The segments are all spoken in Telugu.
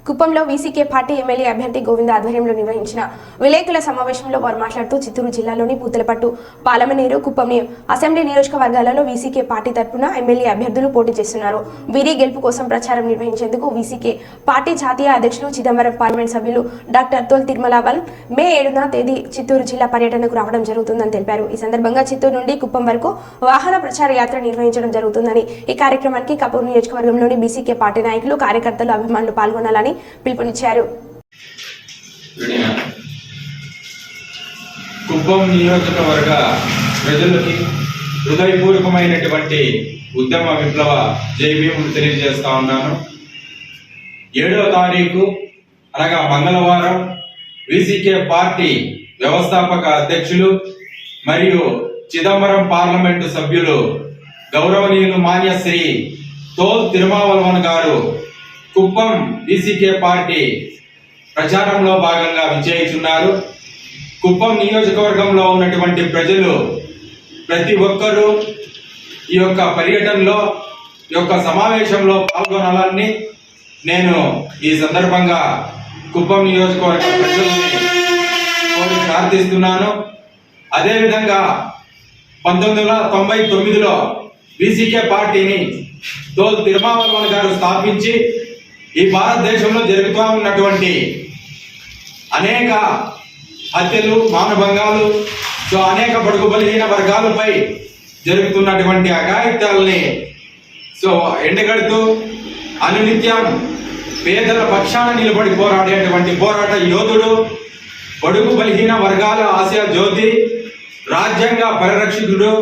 కుప్పంలో వీసీకే పార్టీ ఎమ్మెల్యే అభ్యర్థి గోవింద ఆధ్వర్యంలో నిర్వహించిన విలేకరుల సమావేశంలో వారు మాట్లాడుతూ చిత్తూరు జిల్లాలోని పూతలపట్టు, పాలమనేరు, కుప్పం అసెంబ్లీ నియోజకవర్గాలలో వీసీకే పార్టీ తరఫున ఎమ్మెల్యే అభ్యర్థులు పోటీ చేస్తున్నారు. వీరి గెలుపు కోసం ప్రచారం నిర్వహించేందుకు వీసీకే పార్టీ జాతీయ అధ్యక్షులు చిదంబరం పార్లమెంట్ సభ్యులు డాక్టర్ తోల్ తిరుమలావల్ మే 7వ తేదీ చిత్తూరు జిల్లా పర్యటనకు రావడం జరుగుతుందని తెలిపారు. ఈ సందర్భంగా చిత్తూరు నుండి కుప్పం వరకు వాహన ప్రచార యాత్ర నిర్వహించడం జరుగుతుందని, ఈ కార్యక్రమానికి కపూర్ నియోజకవర్గంలోని బీసీకే పార్టీ నాయకులు, కార్యకర్తలు, అభిమానులు పాల్గొనాలని పిలుపునిచ్చారు. కుప్పం నియోజకవర్గ ప్రజలకి హృదయపూర్వకమైనటువంటి ఉద్యమ విప్లవ జైభీములు తెలియజేస్తా ఉన్నాను. 7వ తారీఖు అనగా మంగళవారం వీసీకే పార్టీ వ్యవస్థాపక అధ్యక్షులు మరియు చిదంబరం పార్లమెంటు సభ్యులు గౌరవనీయులు మాన్యశ్రీ తోల్ తిరుమావల్వన్ గారు కుప్పం వీసీకే పార్టీ ప్రచారంలో భాగంగా విజయించున్నారు. కుప్పం నియోజకవర్గంలో ఉన్నటువంటి ప్రజలు ప్రతి ఒక్కరూ ఈ యొక్క పర్యటనలో, ఈ యొక్క సమావేశంలో పాల్గొనాలని నేను ఈ సందర్భంగా కుప్పం నియోజకవర్గ ప్రజల్ని కోరి ప్రార్థిస్తున్నాను. అదేవిధంగా 1999లో వీసీకే పార్టీని తోల్ తిరుమావల్వన్ గారు స్థాపించి ఈ భారతదేశంలో జరుగుతూ ఉన్నటువంటి అనేక హత్యలు, మానభంగాలు, అనేక బడుగు బలహీన వర్గాలపై జరుగుతున్నటువంటి అఘాయిత్యాలని ఎండగడుతూ అనునిత్యం పేదల పక్షాన నిలబడి పోరాడేటువంటి పోరాట యోధుడు, బడుగు బలహీన వర్గాల ఆశయ జ్యోతి, రాజ్యాంగ పరిరక్షకుడు,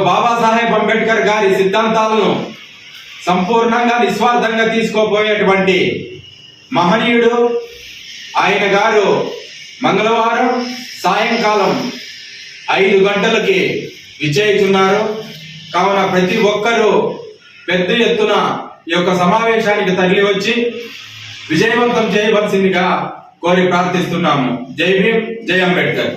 బాబాసాహెబ్ అంబేద్కర్ గారి సిద్ధాంతాలను సంపూర్ణంగా నిస్వార్థంగా తీసుకోపోయేటువంటి మహనీయుడు ఆయన గారు మంగళవారం సాయంకాలం 5 గంటలకి విజయిస్తున్నారు. కావున ప్రతి ఒక్కరూ పెద్ద ఎత్తున ఈ యొక్క సమావేశానికి తరలి వచ్చి విజయవంతం చేయవలసిందిగా కోరి ప్రార్థిస్తున్నాము. జై భీమ్, జై అంబేద్కర్.